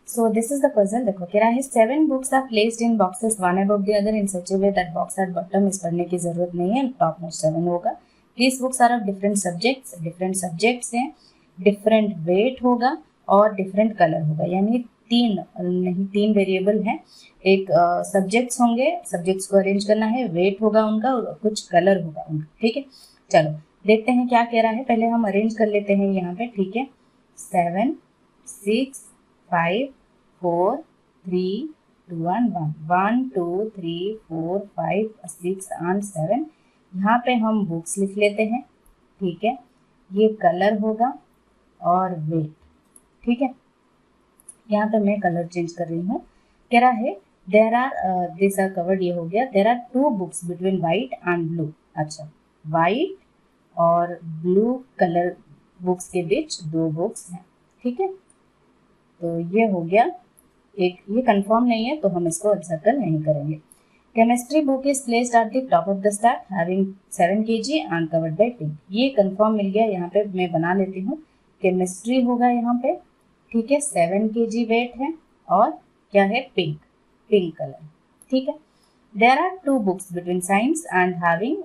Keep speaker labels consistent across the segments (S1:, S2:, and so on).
S1: So this is the puzzle. देखो कह रहा है 7 books are placed in boxes one above the other in such a way that box at bottom, इस पढ़ने की जरूरत नहीं है, टॉप मोस्ट 7 होगा। These books are of different subjects हैं, डिफरेंट वेट होगा और डिफरेंट कलर होगा, यानी तीन वेरिएबल हैं। एक सब्जेक्ट्स होंगे, सब्जेक्ट्स को अरेंज करना है, वेट होगा उनका और कुछ कलर होगा उनका। ठीक है, चलो देखते हैं क्या कह रहा है। पहले हम अरेंज कर लेते हैं यहाँ पे। ठीक है, 7 6 5 4 3 2 1 1 2 3 4 5 6 and 7। यहाँ पे हम बुक्स लिख लेते हैं। ठीक है, ये कलर होगा और वेट। ठीक है, यहाँ पे मैं कलर चेंज कर रही हूँ। कह रहा है there are this are covered, ये हो गया। There are 2 books between white and blue. अच्छा, वाइट और ब्लू कलर बुक्स के बीच 2 बुक्स हैं। ठीक है, तो ये हो गया एक, ये कंफर्म नहीं है तो हम इसको सर्कल नहीं करेंगे। Chemistry book is placed at the top of the stack having 7 kg and covered by pink. ये कंफर्म मिल गया, यहाँ पे मैं बना लेती हूँ। केमिस्ट्री होगा यहाँ पे। ठीक है, 7 kg वेट है और क्या है, पिंक कलर। ठीक है, there are 2 books between science and having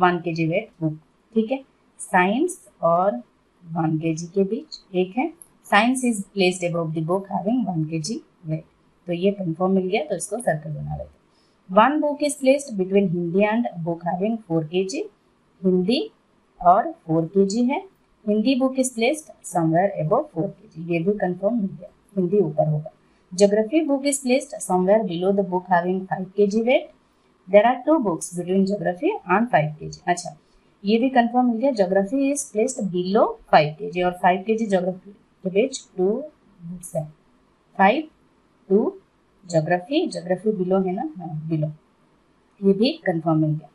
S1: 1 kg weight book. ठीक है, साइंस और 1 kg के बीच एक है। Science is placed above the book having 1 kg weight, तो ये कंफर्म मिल गया, तो इसको सर्कल बना लेते हैं। 1 book is placed between Hindi and book having 4 kg। Hindi और 4 kg है। Hindi book is placed somewhere above 4 kg, ये भी कंफर्म मिल गया, हिंदी ऊपर होगा। Geography book is placed somewhere below the book having 5 kg weight. There are 2 books between geography and 5 kg। अच्छा, ये भी कंफर्म मिल गया, geography is placed below 5 kg और 5 kg ज्योग्राफी के बीच 2 बुक्स है। 5 2 ज्योग्राफी बिलो है ना, हाँ बिलो, ये भी कंफर्म मिल गया।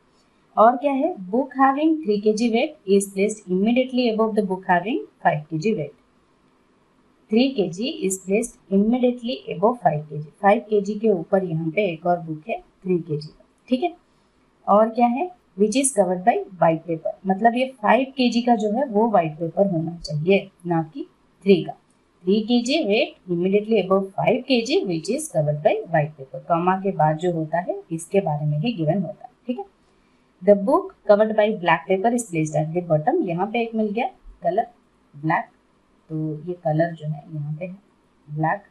S1: और क्या है, book having 3 kg weight is placed immediately above the book having 5 kg weight. 3 kg is placed immediately above 5 kg। 5 kg के ऊपर यहाँ पे एक और बुक है 3 kg। ठीक है, और क्या है, विच is covered by white paper, मतलब ये 5 kg का जो है वो वाइट पेपर होना चाहिए, ना कि 3 का। 3 kg weight immediately above 5 kg which is covered by white paper. Comma के बाद जो होता है इसके बारे में ही गिवन होता है। ठीक है, the book covered by black pepper is placed at the bottom. यहाँ पे एक मिल गया कलर ब्लैक, तो ये कलर जो है यहाँ पे है ब्लैक।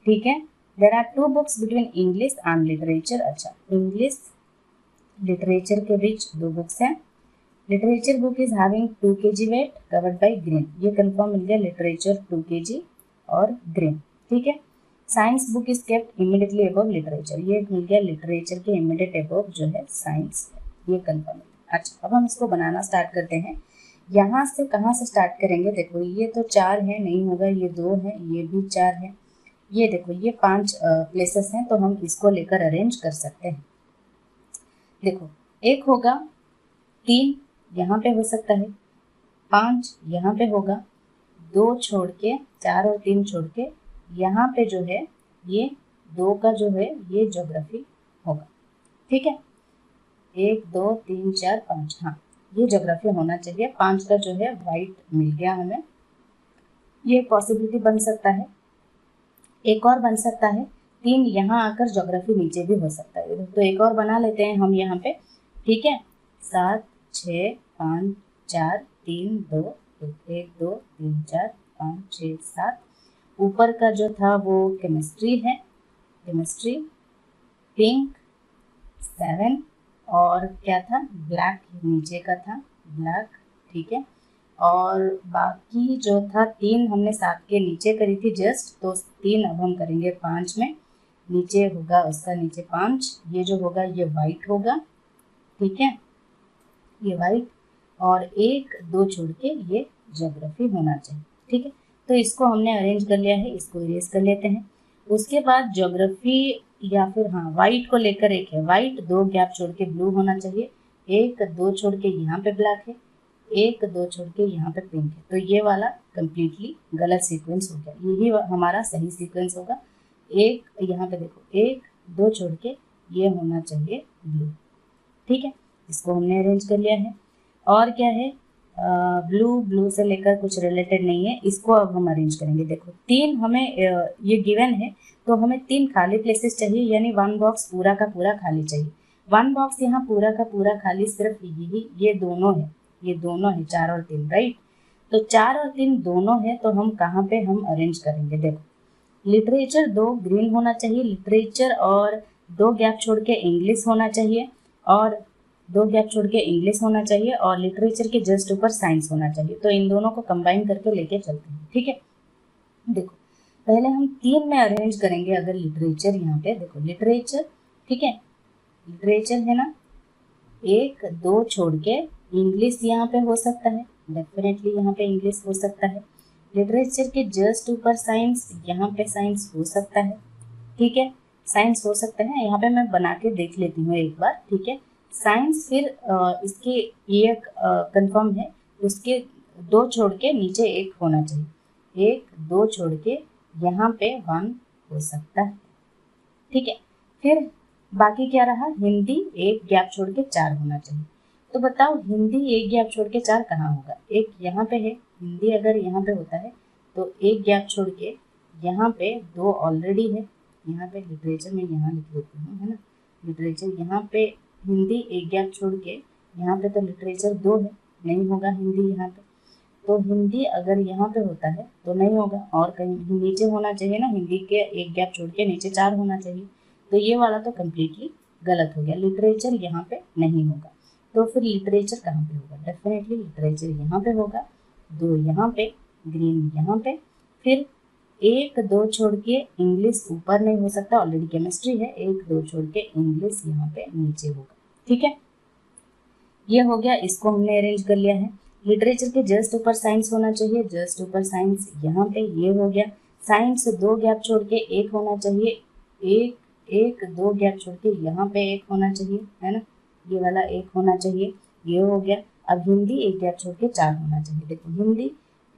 S1: ठीक है, there are 2 books between English and literature. अच्छा, इंग्लिश लिटरेचर के बीच 2 बुक्स हैं। Literature book is having 2 kg weight covered by green, ये कंफर्म मिल गया, लिटरेचर 2 kg और ग्रीन। ठीक है, science book is kept immediately above literature, ये मिल गया, लिटरेचर के इमीडिएट अबव जो है साइंस है, ये कंफर्म है। अच्छा, अब हम इसको बनाना स्टार्ट करते हैं। यहाँ से कहाँ से स्टार्ट करेंगे, देखो ये तो 4 है, नहीं होगा, ये 2 है, ये भी 4 है, ये देखो ये 5 प्लेसेस हैं, तो हम इसको लेकर अरेंज कर सकते हैं। देखो एक होगा 3 यहाँ पे हो सकता है, 5 यहाँ पे होगा, 2 छोड़ के 4 और 3 छोड़ के यहाँ पे जो है ये 2 का जो है ये ज्योग्राफी होगा। ठीक है, 1 2 3 4 5, हाँ ये ज्योग्राफी होना चाहिए। 5 का जो है वाइट मिल गया हमें, ये पॉसिबिलिटी बन सकता है। एक और बन सकता है, 3 यहाँ आकर ज्योग्राफी नीचे भी हो सकता है, तो एक और बना लेते हैं हम यहाँ पे। ठीक है, 7 6 5 4 3 2 1 2 3 4 5 6 7। ऊपर का जो था वो केमिस्ट्री है, केमिस्ट्री, पिंक 7 और क्या था, ब्लैक नीचे का था, ब्लैक। ठीक है, और बाकी जो था 3 हमने 7 के नीचे करी थी जस्ट, तो 3 अब हम करेंगे 5 में, नीचे होगा उसका नीचे 5, ये जो होगा ये वाइट होगा। ठीक है, ये वाइट, और 1 2 छोड़ के ये ज्योग्राफी होना चाहिए। ठीक है, तो इसको हमने अरेंज कर लिया है, इसको इरेज कर लेते हैं। उसके बाद ज्योग्राफी या फिर हाँ वाइट को लेकर एक है, वाइट 2 गैप छोड़ के ब्लू होना चाहिए, 1 2 छोड़ के यहाँ पे ब्लैक है, 1 2 छोड़ के यहाँ पे पिंक है, तो ये वाला कंप्लीटली गलत सीक्वेंस हो गया, यही हमारा सही सीक्वेंस होगा। एक यहाँ पे देखो 1 2 छोड़ के ये होना चाहिए ब्लू। ठीक है, इसको हमने अरेंज कर लिया है। और क्या है, ब्लू से लेकर कुछ रिलेटेड नहीं है, इसको अब हम अरेंज करेंगे। देखो 3 हमें ये गिवन है, तो हमें 3 खाली प्लेसेस चाहिए, यानी 1 बॉक्स पूरा का पूरा खाली चाहिए। 1 बॉक्स यहाँ पूरा का पूरा खाली सिर्फ यही ये दोनों है 4 और 3, राइट। तो 4 और 3 दोनों है, तो हम कहाँ पे हम अरेंज करेंगे। देखो लिटरेचर 2 ग्रीन होना चाहिए, लिटरेचर और 2 गैप छोड़ के इंग्लिश होना चाहिए, और 2 गैप छोड़ के इंग्लिश होना चाहिए, और लिटरेचर के जस्ट ऊपर साइंस होना चाहिए। तो इन दोनों को कंबाइन करके लेके चलते हैं, ठीक है। देखो पहले हम 3 में अरेंज करेंगे। अगर लिटरेचर यहाँ पे देखो लिटरेचर, ठीक है, लिटरेचर है ना, 1 2 छोड़ के इंग्लिश यहाँ पे हो सकता है, डेफिनेटली यहाँ पे इंग्लिश हो सकता है। लिटरेचर के जस्ट ऊपर साइंस, यहाँ पे साइंस हो सकता है, ठीक है, साइंस हो सकता है। यहाँ पे मैं बना के देख लेती हूँ एक बार, ठीक है। साइंस फिर इसके ये कंफर्म है, उसके 2 छोड़ के नीचे 1 होना चाहिए, 1 2 छोड़ के यहाँ पे 1 हो सकता है, ठीक है। फिर बाकी क्या रहा, हिंदी 1 गैप छोड़ के 4 होना चाहिए। तो बताओ हिंदी 1 गैप छोड़ के 4 कहाँ होगा, एक यहाँ पे है, हिंदी अगर यहाँ पे होता है तो 1 गैप छोड़ के यहाँ पे 2 ऑलरेडी है, यहाँ पे लिटरेचर में यहाँ लिख देती हूँ, है ना, लिटरेचर यहाँ पे हिंदी 1 गैप छोड़ के यहाँ पे तो लिटरेचर 2 है, नहीं होगा हिंदी यहाँ पे। तो हिंदी अगर यहाँ पे होता है तो नहीं होगा, और कहीं नीचे होना चाहिए ना, हिंदी के 1 गैप छोड़ के नीचे 4 होना चाहिए। तो ये वाला तो कम्प्लीटली गलत हो गया, लिटरेचर यहाँ पे नहीं होगा। तो फिर लिटरेचर कहाँ पे होगा, डेफिनेटली लिटरेचर यहाँ पे होगा, 2 यहाँ पे, ग्रीन यहाँ पे, फिर 1 2 छोड़ के इंग्लिश ऊपर नहीं हो सकता, ऑलरेडी केमिस्ट्री है, 1 2 छोड़ के इंग्लिश यहाँ पे नीचे होगा, ठीक है। ये हो गया, इसको हमने अरेंज कर लिया है। लिटरेचर के जस्ट ऊपर साइंस होना चाहिए, जस्ट ऊपर साइंस यहाँ पे, ये हो गया। साइंस 2 गैप छोड़ के 1 होना चाहिए, 1 2 गैप छोड़ के यहाँ पे 1 होना चाहिए, है ना, ये वाला 1 होना चाहिए, ये हो गया। अब हिंदी 1 गैप छोड़ के 4 होना चाहिए। देखो हिंदी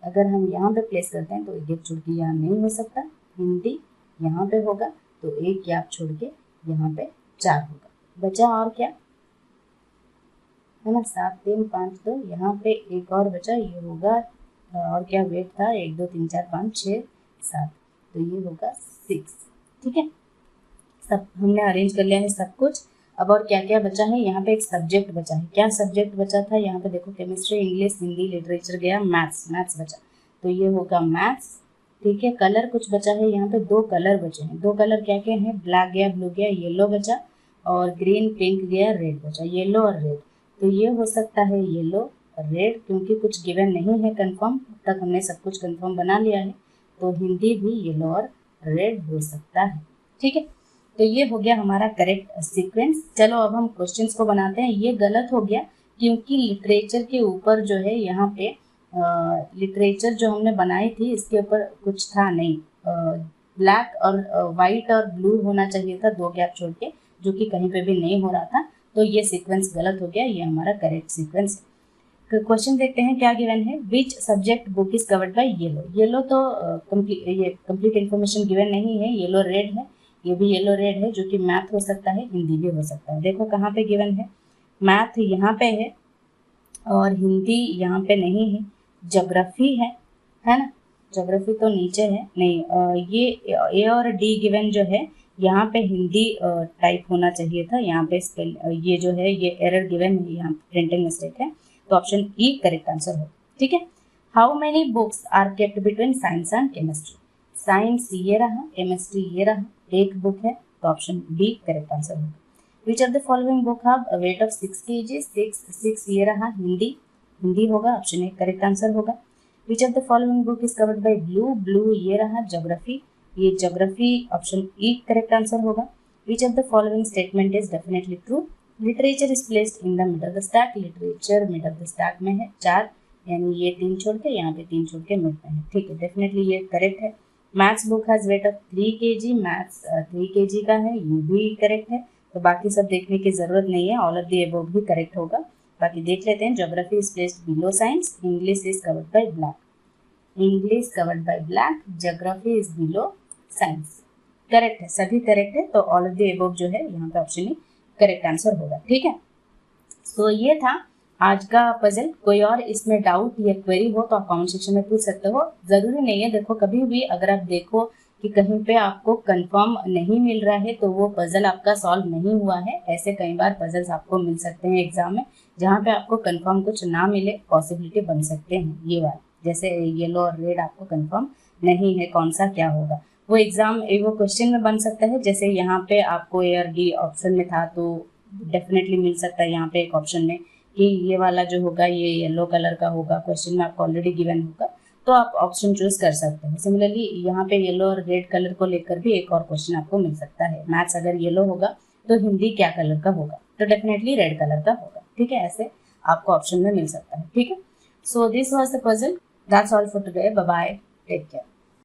S1: अगर हम यहाँ पे प्लेस करते हैं तो 1 गैप छोड़ के यहाँ नहीं हो सकता, हिंदी यहाँ पे होगा, तो 1 गैप छोड़ के यहाँ पे 4 होगा, बचा और क्या, है ना, 7 3 5 2, यहाँ पे 1 और बचा, ये होगा, और क्या वेट था, 1 2 3 4 5 6 7, तो ये होगा 6, ठीक है। सब हमने अरेंज कर लिया है सब कुछ। अब और क्या क्या बचा है, यहाँ पे एक सब्जेक्ट बचा है। क्या सब्जेक्ट बचा था, यहाँ पे देखो केमिस्ट्री, इंग्लिश, हिंदी, लिटरेचर गया, मैथ्स बचा, तो ये होगा मैथ्स, ठीक है। कलर कुछ बचा है, यहाँ पे 2 कलर बचे हैं, 2 कलर क्या क्या है, ब्लैक गया, ब्लू गया, येलो बचा, और ग्रीन पिंक गया, रेड बचा, येलो और रेड। तो ये हो सकता है येलो रेड, क्योंकि कुछ गिवन नहीं है कंफर्म, अब तक हमने सब कुछ कंफर्म बना लिया है, तो हिंदी भी येलो और रेड हो सकता है, ठीक है। तो ये हो गया हमारा करेक्ट सीक्वेंस। चलो अब हम क्वेश्चंस को बनाते हैं। ये गलत हो गया क्योंकि लिटरेचर के ऊपर जो है यहाँ पे लिटरेचर जो हमने बनाई थी इसके ऊपर कुछ था नहीं, ब्लैक और वाइट और ब्लू होना चाहिए था 2 गैप छोड़ के, जो कि कहीं पे भी नहीं हो रहा था, तो ये सीक्वेंस गलत हो गया, ये हमारा करेक्ट सीक्वेंस है। क्वेश्चन देखते हैं क्या गिवन है, which subject book is covered bye yellow. Yellow तो कंप्लीट इन्फॉर्मेशन गिवन नहीं है, येलो रेड है, ये भी येलो रेड है, जो कि मैथ हो सकता है, हिंदी भी हो सकता है। देखो कहाँ पे गिवन है, मैथ यहाँ पे है और हिंदी यहाँ पे नहीं है, ज्योग्राफी है ना, ज्योग्राफी तो नीचे है, नहीं ये ए और डी गिवन जो है, यहाँ पे हिंदी टाइप होना चाहिए था, यहाँ पे स्पेल ये जो है ये एरर गिवन है, यहाँ प्रिंटिंग मिस्टेक है, तो ऑप्शन ई करेक्ट आंसर हो, ठीक है। How many books are kept between science and chemistry. Science ये रहा, केमिस्ट्री ये रहा, एक बुक है, तो ऑप्शन बी करेक्ट आंसर होगा। Which of the following book have weight of 6 kg। 6 ये रहा, हिंदी होगा, ऑप्शन ए करेक्ट आंसर होगा। Which of the following book is covered by blue ये रहा, ज्योग्राफी, ये geography, option E correct answer होगा। Which of the following statement is definitely true. Literature is placed in the mid of the stack. Literature mid of the stack में है, 4, यानी ये 3 छोड़ के यहाँ पे 3 छोड़ के मिड में है, ठीक है, डेफिनेटली ये करेक्ट है। Maths book has weight of 3 kg। Maths 3 kg का है, ये भी करेक्ट है। तो बाकी सब देखने की जरूरत नहीं है, ऑल ऑफ द अबव भी करेक्ट होगा। बाकी देख लेते हैं। Geography is placed below science. English is covered bye black. English covered by black, geography is below science. Correct है, सभी करेक्ट है, तो ऑल ऑफ द अबव जो है यहाँ पे ऑप्शन ही करेक्ट आंसर होगा, ठीक है। तो ये था आज का पजल। कोई और इसमें डाउट या क्वेरी हो तो आप कमेंट सेक्शन में पूछ सकते हो। जरूरी नहीं है, देखो कभी भी अगर आप देखो कि कहीं पे आपको कंफर्म नहीं मिल रहा है तो वो पजल आपका सॉल्व नहीं हुआ है। ऐसे कई बार पजल्स आपको मिल सकते हैं एग्जाम में जहाँ पे आपको कंफर्म कुछ ना मिले, पॉसिबिलिटी बन सकते हैं ये वाला, जैसे येलो और रेड आपको कंफर्म नहीं है कौन सा क्या होगा, वो एग्जाम वो क्वेश्चन में बन सकता है। जैसे यहाँ पे आपको ए और डी ऑप्शन में था तो डेफिनेटली मिल सकता है यहाँ पे एक ऑप्शन में कि ये वाला जो होगा ये येलो कलर का होगा, क्वेश्चन में आपको ऑलरेडी गिवन होगा तो आप ऑप्शन चूज कर सकते हैं। सिमिलरली यहाँ पे येलो और रेड कलर को लेकर भी एक और क्वेश्चन आपको मिल सकता है। मैथ्स अगर येलो होगा तो हिंदी क्या कलर का होगा, तो डेफिनेटली रेड कलर का होगा। ठीक है, ऐसे आपको ऑप्शन में मिल सकता है। ठीक है, so this was the puzzle, that's all for today, bye bye, take care.